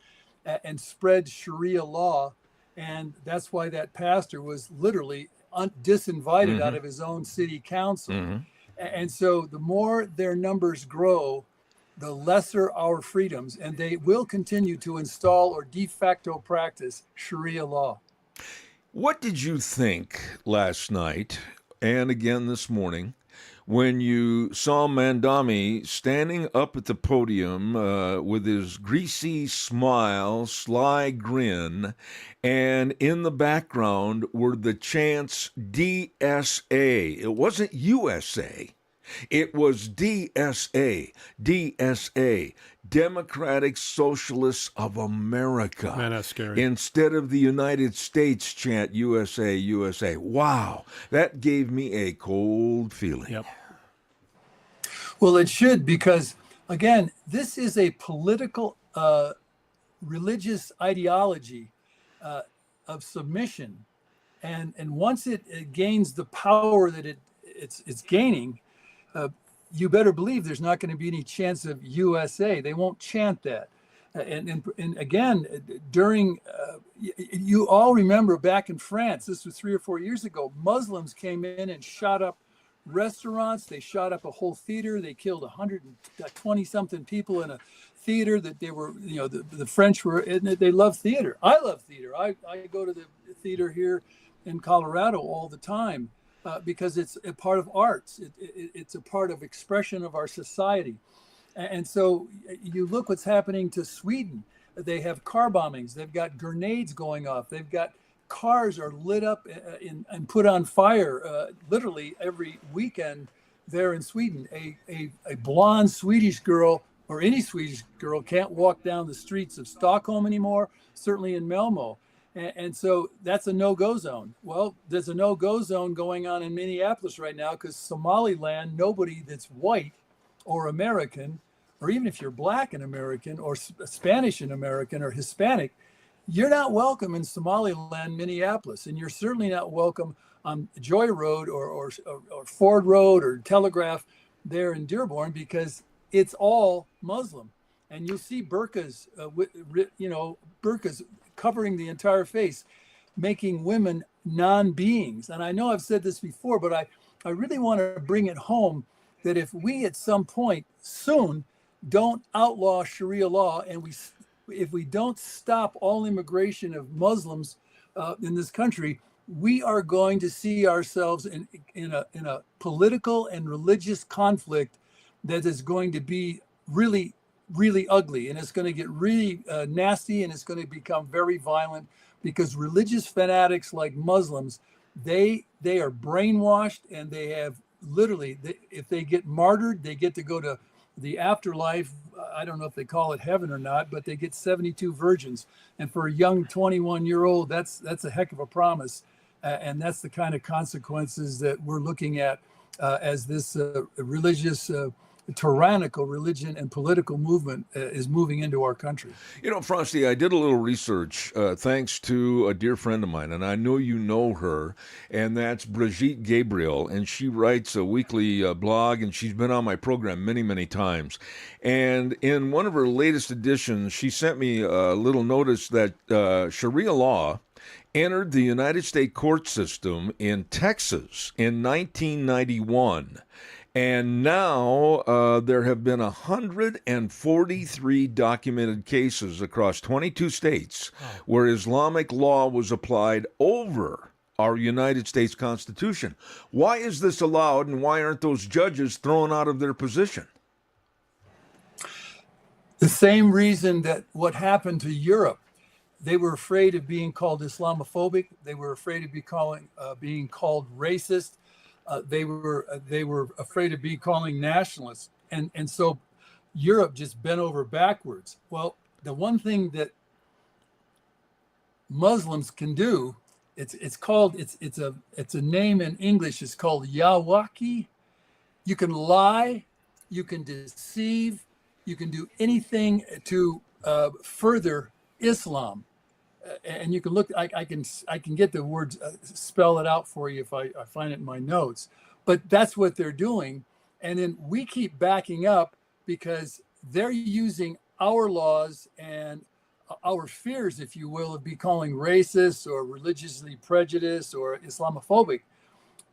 Speaker 4: and spread Sharia law. And that's why that pastor was literally disinvited out of his own city council. And so the more their numbers grow, the lesser our freedoms, and they will continue to install or de facto practice Sharia law.
Speaker 2: What did you think last night and again this morning when you saw Mamdani standing up at the podium with his greasy smile, sly grin, and in the background were the chants DSA? It wasn't USA. It was DSA, DSA, Democratic Socialists of America.
Speaker 1: Man, that's scary.
Speaker 2: Instead of the United States chant USA, USA. Wow, that gave me a cold feeling.
Speaker 1: Yep.
Speaker 4: Well, it should, because, again, this is a political, religious ideology of submission. And once it gains the power that it's gaining, you better believe there's not going to be any chance of USA. They won't chant that. And again, during, you all remember back in France, this was 3 or 4 years ago, Muslims came in and shot up restaurants. They shot up a whole theater. They killed 120 something people in a theater that they were, the French were, they love theater. I love theater. I go to the theater here in Colorado all the time. Because it's a part of arts. It's a part of expression of our society. And so you look what's happening to Sweden. They have car bombings. They've got grenades going off. They've got cars are lit up and put on fire literally every weekend there in Sweden. A blonde Swedish girl or any Swedish girl can't walk down the streets of Stockholm anymore, certainly in Malmo. And so that's a no-go zone. Well, there's a no-go zone going on in Minneapolis right now because Somaliland, nobody that's white or American, or even if you're black and American or Spanish and American or Hispanic, you're not welcome in Somaliland, Minneapolis. And you're certainly not welcome on Joy Road or Ford Road or Telegraph there in Dearborn because it's all Muslim. And you'll see burqas, burqas covering the entire face, making women non-beings. And I know I've said this before, but I really want to bring it home that if we at some point soon don't outlaw Sharia law and if we don't stop all immigration of Muslims in this country, we are going to see ourselves in a political and religious conflict that is going to be really ugly, and it's going to get really nasty, and it's going to become very violent because religious fanatics like Muslims, they are brainwashed, and they have literally, if they get martyred, they get to go to the afterlife. I don't know if they call it heaven or not, but they get 72 virgins, and for a young 21-year-old, that's a heck of a promise, and that's the kind of consequences that we're looking at as this religious tyrannical religion and political movement is moving into our country.
Speaker 2: Frosty, I did a little research thanks to a dear friend of mine, and I know you know her, and that's Brigitte Gabriel, and she writes a weekly blog, and she's been on my program many, many times. And in one of her latest editions, she sent me a little notice that Sharia law entered the United States court system in Texas in 1991. And now there have been 143 documented cases across 22 states where Islamic law was applied over our United States Constitution. Why is this allowed, and why aren't those judges thrown out of their position?
Speaker 4: The same reason that what happened to Europe. They were afraid of being called Islamophobic. They were afraid of being called racist. They were afraid of being calling nationalists, and so Europe just bent over backwards. Well, the one thing that Muslims can do, it's a name in English. It's called Yawaki. You can lie, you can deceive, you can do anything to further Islam. And you can look, I can get the words, spell it out for you if I find it in my notes, but that's what they're doing. And then we keep backing up because they're using our laws and our fears, if you will, of be calling racist or religiously prejudiced or Islamophobic.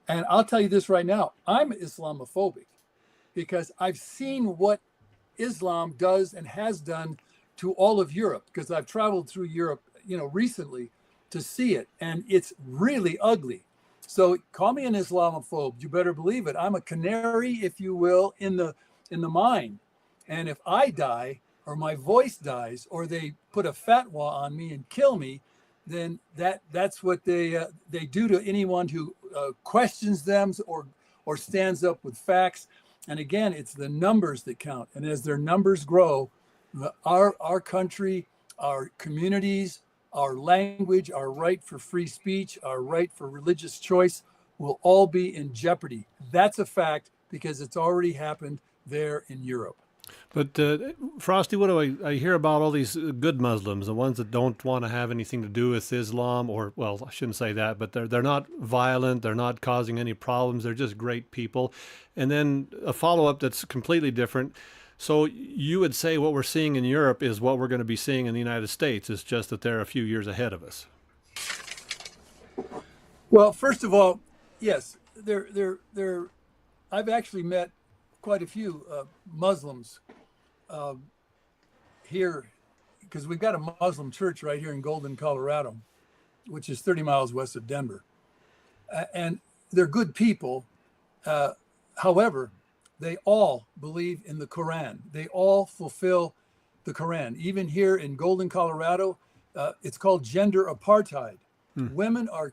Speaker 4: And I'll tell you this right now, I'm Islamophobic because I've seen what Islam does and has done to all of Europe, because I've traveled through Europe, recently to see it, and it's really ugly. So call me an Islamophobe, you better believe it. I'm a canary, if you will, in the mine. And if I die, or my voice dies, or they put a fatwa on me and kill me, then that's what they do to anyone who questions them or stands up with facts. And again, it's the numbers that count. And as their numbers grow, our country, our communities, our language, our right for free speech, our right for religious choice will all be in jeopardy. That's a fact, because it's already happened there in Europe.
Speaker 1: But Frosty, what do I hear about all these good Muslims, the ones that don't want to have anything to do with Islam, or, well, I shouldn't say that, but they're not violent, they're not causing any problems, they're just great people. And then a follow-up that's completely different. So you would say what we're seeing in Europe is what we're going to be seeing in the United States. It's just that they're a few years ahead of us.
Speaker 4: Well, first of all, yes, I've actually met quite a few Muslims here, because we've got a Muslim church right here in Golden, Colorado, which is 30 miles west of Denver. And they're good people. However, they all believe in the Quran. They all fulfill the Quran. Even here in Golden, Colorado, it's called gender apartheid. Women are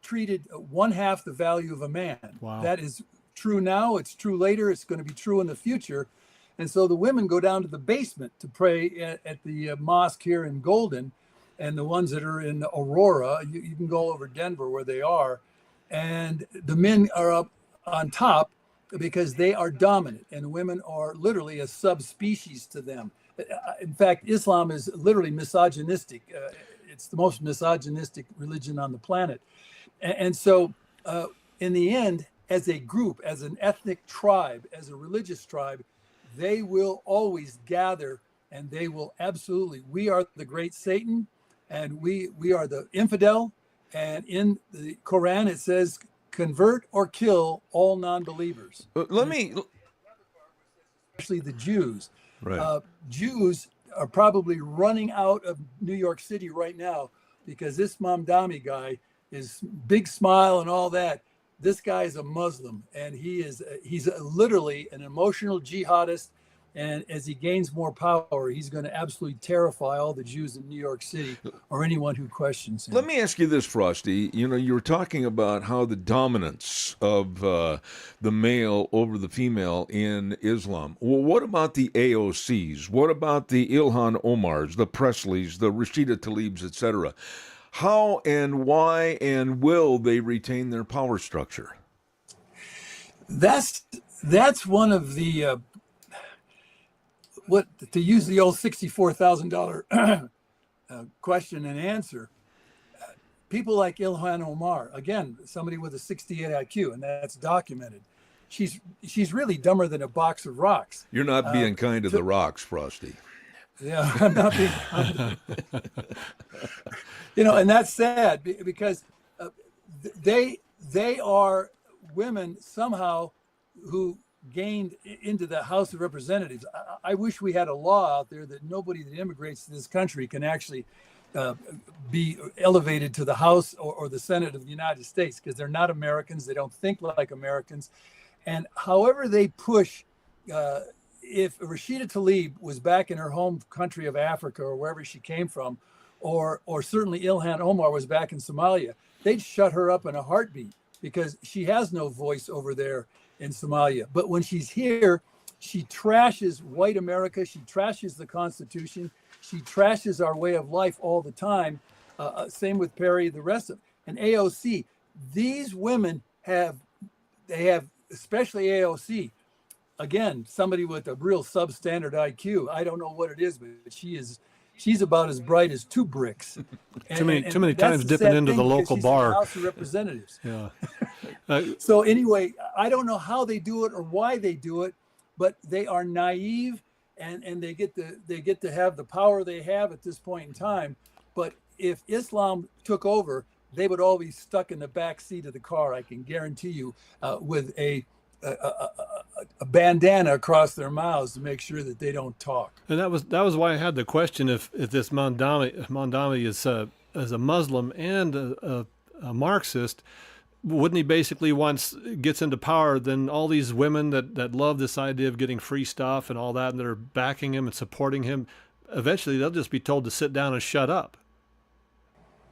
Speaker 4: treated one half the value of a man.
Speaker 1: Wow.
Speaker 4: That is true now. It's true later. It's going to be true in the future. And so the women go down to the basement to pray at the mosque here in Golden, and the ones that are in Aurora, you can go over Denver where they are, and the men are up on top because they are dominant, and women are literally a subspecies to them. In fact, Islam is literally misogynistic. It's the most misogynistic religion on the planet. And so in the end, as a group, as an ethnic tribe, as a religious tribe, they will always gather, and they will absolutely, we are the great Satan, and we are the infidel. And in the Quran, it says, convert or kill all non-believers. Especially the Jews.
Speaker 2: Right.
Speaker 4: Jews are probably running out of New York City right now, because this Mamdani guy is big smile and all that. This guy is a Muslim, and he's literally an emotional jihadist. And as he gains more power, he's going to absolutely terrify all the Jews in New York City, or anyone who questions him.
Speaker 2: Let me ask you this, Frosty. You were talking about how the dominance of the male over the female in Islam. Well, what about the AOCs? What about the Ilhan Omars, the Presleys, the Rashida Tlaibs, etc.? How and why and will they retain their power structure?
Speaker 4: That's one of the what, to use the old $64,000 question and answer. People like Ilhan Omar, again, somebody with a 68 IQ, and that's documented. She's really dumber than a box of rocks.
Speaker 2: You're not being kind to the rocks, Frosty.
Speaker 4: Yeah, I'm not being kind. And that's sad, because they are women somehow who gained into the House of Representatives. I wish we had a law out there that nobody that immigrates to this country can actually be elevated to the House or the Senate of the United States, because they're not Americans. They don't think like Americans. And however they push, if Rashida Tlaib was back in her home country of Africa or wherever she came from, or certainly Ilhan Omar was back in Somalia, they'd shut her up in a heartbeat, because she has no voice over there in Somalia. But when she's here, she trashes white America. She trashes the Constitution. She trashes our way of life all the time. Same with Perry, the rest of them. And AOC, these women have, especially AOC, again, somebody with a real substandard IQ. I don't know what it is, but she's about as bright as two bricks.
Speaker 1: Too many times dipping into the local bar.
Speaker 4: In the House of Representatives.
Speaker 1: Yeah.
Speaker 4: So anyway, I don't know how they do it or why they do it, but they are naive, and they get to have the power they have at this point in time. But if Islam took over, they would all be stuck in the back seat of the car, I can guarantee you, with a a bandana across their mouths to make sure that they don't talk.
Speaker 1: And that was why I had the question if this Mamdani is a Muslim and a Marxist, wouldn't he basically once gets into power, then all these women that love this idea of getting free stuff and all that, and that are backing him and supporting him, eventually they'll just be told to sit down and shut up.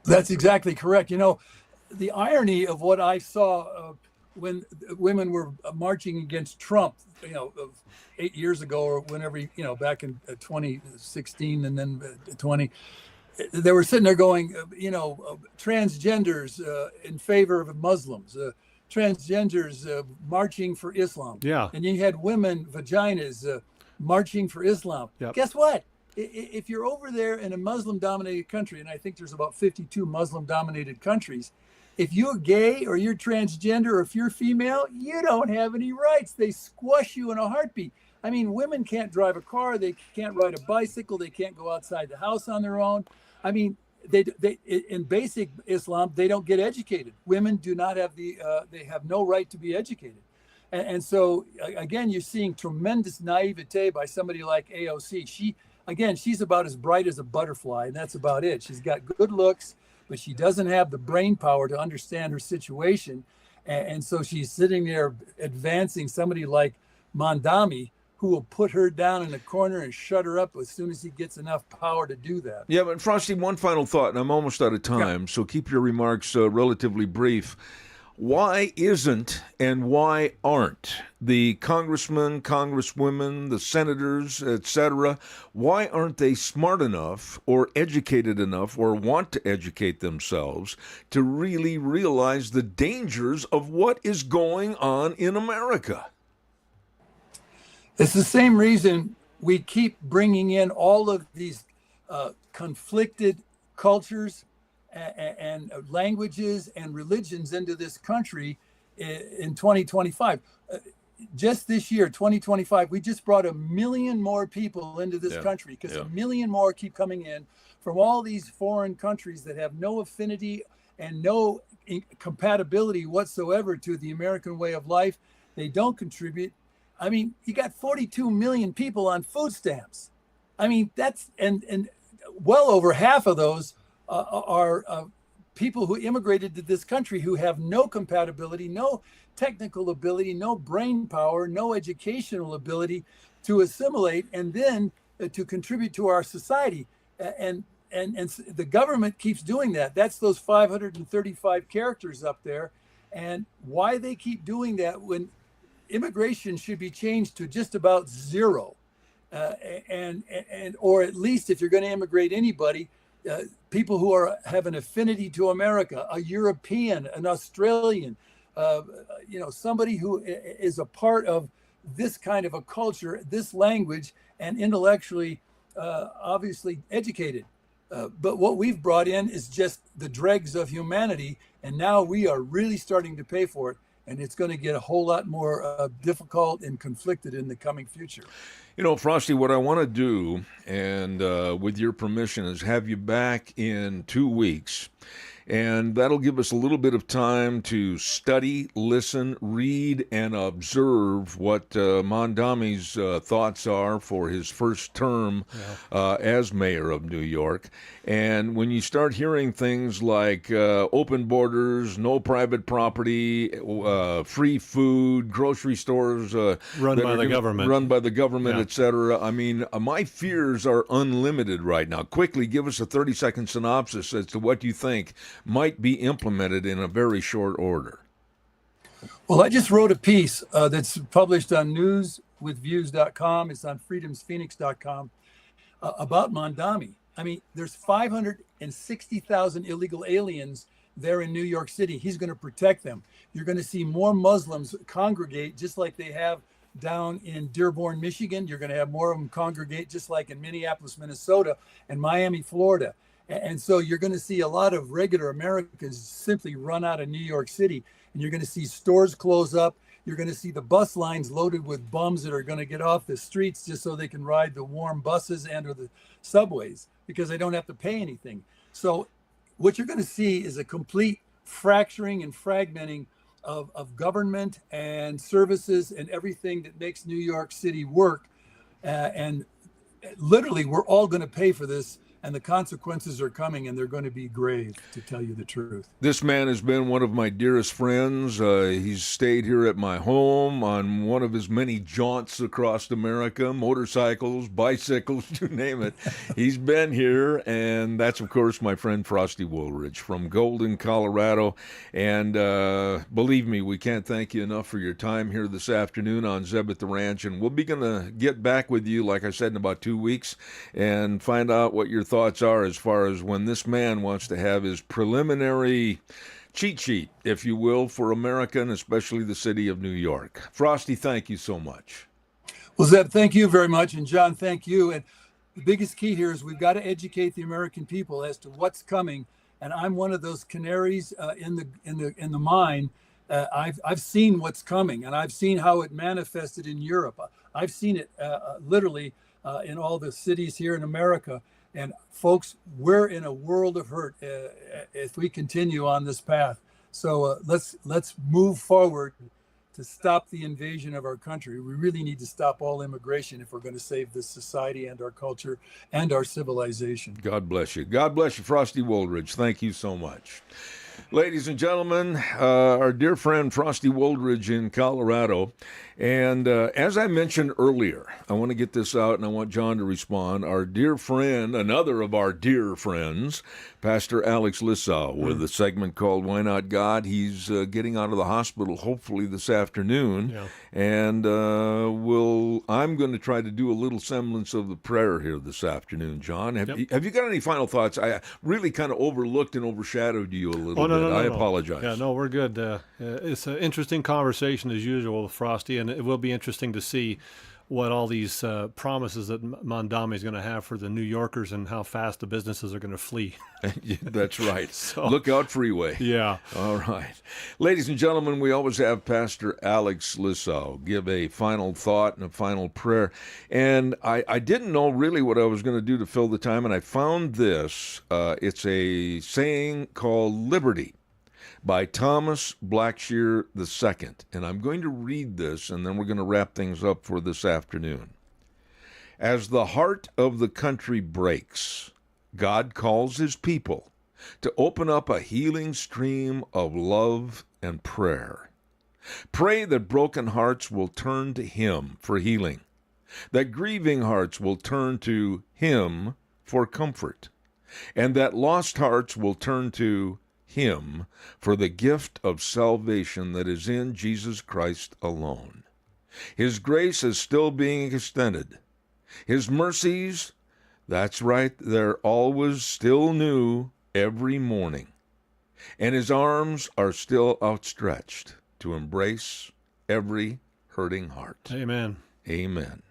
Speaker 4: That's exactly correct. The irony of what I saw when women were marching against Trump, 8 years ago or whenever, back in 2016 and then 20, they were sitting there going, transgenders in favor of Muslims, transgenders marching for Islam.
Speaker 1: Yeah.
Speaker 4: And you had women, vaginas, marching for Islam.
Speaker 1: Yep.
Speaker 4: Guess what? If you're over there in a Muslim-dominated country, and I think there's about 52 Muslim-dominated countries, if you're gay or you're transgender or if you're female, you don't have any rights. They squash you in a heartbeat. I mean, women can't drive a car. They can't ride a bicycle. They can't go outside the house on their own. I mean, they in basic Islam, they don't get educated. Women do not have they have no right to be educated. And so, again, you're seeing tremendous naivete by somebody like AOC. She's about as bright as a butterfly, and that's about it. She's got good looks, but she doesn't have the brain power to understand her situation. And so she's sitting there advancing somebody like Mamdani, who will put her down in the corner and shut her up as soon as he gets enough power to do that.
Speaker 2: Yeah, but Frosty, one final thought, and I'm almost out of time, so keep your remarks relatively brief. Why isn't and why aren't the congressmen, congresswomen, the senators, etc., why aren't they smart enough or educated enough or want to educate themselves to really realize the dangers of what is going on in America?
Speaker 4: It's the same reason we keep bringing in all of these conflicted cultures and languages and religions into this country in 2025. Just this year, 2025, we just brought 1 million more people into this country because 1 million more keep coming in from all these foreign countries that have no affinity and no compatibility whatsoever to the American way of life. They don't contribute. I mean, you got 42 million people on food stamps. I mean, that's and well over half of those are people who immigrated to this country who have no compatibility, no technical ability, no brain power, no educational ability to assimilate and then to contribute to our society. And the government keeps doing that. That's those 535 characters up there. And why they keep doing that when immigration should be changed to just about zero, or at least if you're going to immigrate anybody, people who have an affinity to America, a European, an Australian, somebody who is a part of this kind of a culture, this language, and intellectually, obviously educated. But what we've brought in is just the dregs of humanity, and now we are really starting to pay for it. And it's going to get a whole lot more difficult and conflicted in the coming future.
Speaker 2: Frosty, what I want to do, and with your permission, is have you back in 2 weeks. And that'll give us a little bit of time to study, listen, read, and observe what Mamdani's thoughts are for his first term as mayor of New York. And when you start hearing things like open borders, no private property, free food, grocery stores
Speaker 1: run by the government,
Speaker 2: etc., I mean, my fears are unlimited right now. Quickly, give us a 30-second synopsis as to what you think might be implemented in a very short order.
Speaker 4: Well, I just wrote a piece that's published on newswithviews.com. It's on freedomsphoenix.com about Mamdani. I mean, there's 560,000 illegal aliens there in New York City. He's going to protect them. You're going to see more Muslims congregate just like they have down in Dearborn, Michigan. You're going to have more of them congregate just like in Minneapolis, Minnesota, and Miami, Florida. And so you're going to see a lot of regular Americans simply run out of New York City, and you're going to see stores close up. You're going to see the bus lines loaded with bums that are going to get off the streets just so they can ride the warm buses and or the subways because they don't have to pay anything. So what you're going to see is a complete fracturing and fragmenting of government and services and everything that makes New York City work. And literally, we're all going to pay for this, and the consequences are coming, and they're going to be grave, to tell you the truth.
Speaker 2: This man has been one of my dearest friends. He's stayed here at my home on one of his many jaunts across America, motorcycles, bicycles, you name it. He's been here, and that's, of course, my friend Frosty Woolridge from Golden, Colorado. And believe me, we can't thank you enough for your time here this afternoon on Zeb at the Ranch, and we'll be going to get back with you, like I said, in about 2 weeks and find out what your thoughts are as far as when this man wants to have his preliminary cheat sheet, if you will, for America and especially the city of New York. Frosty, thank you so much.
Speaker 4: Well, Zeb, thank you very much. And John, thank you. And the biggest key here is we've got to educate the American people as to what's coming. And I'm one of those canaries in the mine. I've seen what's coming, and I've seen how it manifested in Europe. I've seen it literally in all the cities here in America. And folks, we're in a world of hurt if we continue on this path. So let's move forward to stop the invasion of our country. We really need to stop all immigration if we're going to save this society and our culture and our civilization.
Speaker 2: God bless you. God bless you, Frosty Woolridge. Thank you so much. Ladies and gentlemen, our dear friend Frosty Woolridge in Colorado. And as I mentioned earlier, I want to get this out and I want John to respond. Our dear friend, another of our dear friends, Pastor Alex Lissau, with a segment called Why Not God. He's getting out of the hospital hopefully this afternoon.
Speaker 1: Yeah.
Speaker 2: And I'm going to try to do a little semblance of the prayer here this afternoon, John. Have you got any final thoughts? I really kind of overlooked and overshadowed you a little bit.
Speaker 1: No,
Speaker 2: I apologize.
Speaker 1: Yeah, no, we're good. It's an interesting conversation as usual with Frosty, and it will be interesting to see what all these promises that Mamdani is going to have for the New Yorkers and how fast the businesses are going to flee.
Speaker 2: That's right.
Speaker 1: So,
Speaker 2: look out, freeway.
Speaker 1: Yeah.
Speaker 2: All right. Ladies and gentlemen, we always have Pastor Alex Lissau give a final thought and a final prayer. And I didn't know really what I was going to do to fill the time, and I found this. It's a saying called Liberty by Thomas Blackshear II. And I'm going to read this, and then we're going to wrap things up for this afternoon. As the heart of the country breaks, God calls his people to open up a healing stream of love and prayer. Pray that broken hearts will turn to him for healing, that grieving hearts will turn to him for comfort, and that lost hearts will turn to him for the gift of salvation that is in Jesus Christ alone. His grace is still being extended. His mercies, that's right, they're always still new every morning. And his arms are still outstretched to embrace every hurting heart.
Speaker 1: Amen.
Speaker 2: Amen.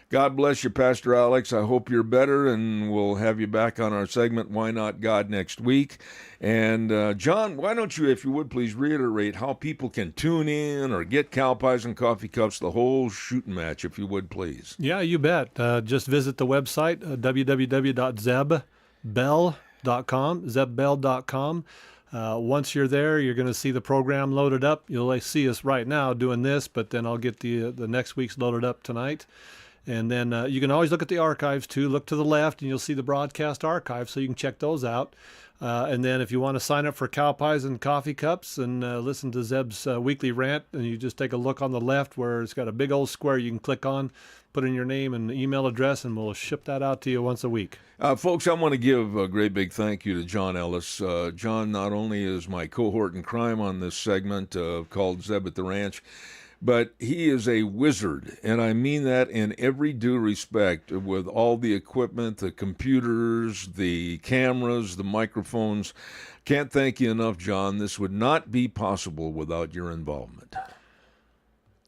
Speaker 2: God bless you, Pastor Alex. I hope you're better, and we'll have you back on our segment, Why Not God, next week. And, John, why don't you, if you would, please reiterate how people can tune in or get cow pies and coffee cups, the whole shooting match, if you would, please.
Speaker 1: Yeah, you bet. Just visit the website, www.zebbell.com, zebbell.com. Once you're there, you're going to see the program loaded up. You'll see us right now doing this, but then I'll get the next week's loaded up tonight. And then you can always look at the archives, too. Look to the left, and you'll see the broadcast archives, so you can check those out. And then if you want to sign up for cow pies and coffee cups and listen to Zeb's weekly rant, and you just take a look on the left where it's got a big old square you can click on, put in your name and email address, and we'll ship that out to you once a week.
Speaker 2: Folks, I want to give a great big thank you to John Ellis. John not only is my cohort in crime on this segment called Zeb at the Ranch, but he is a wizard, and I mean that in every due respect, with all the equipment, the computers, the cameras, the microphones. Can't thank you enough, John. This would not be possible without your involvement.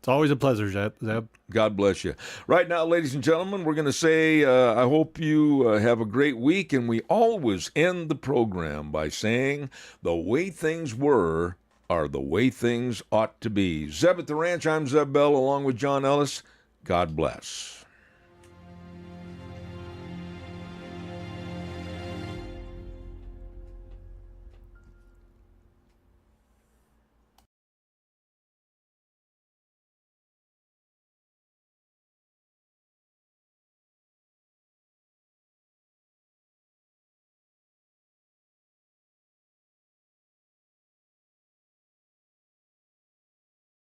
Speaker 1: It's always a pleasure, Zeb.
Speaker 2: God bless you. Right now, ladies and gentlemen, we're going to say I hope you have a great week, and we always end the program by saying the way things were are the way things ought to be. Zeb at the Ranch, I'm Zeb Bell, along with John Ellis. God bless.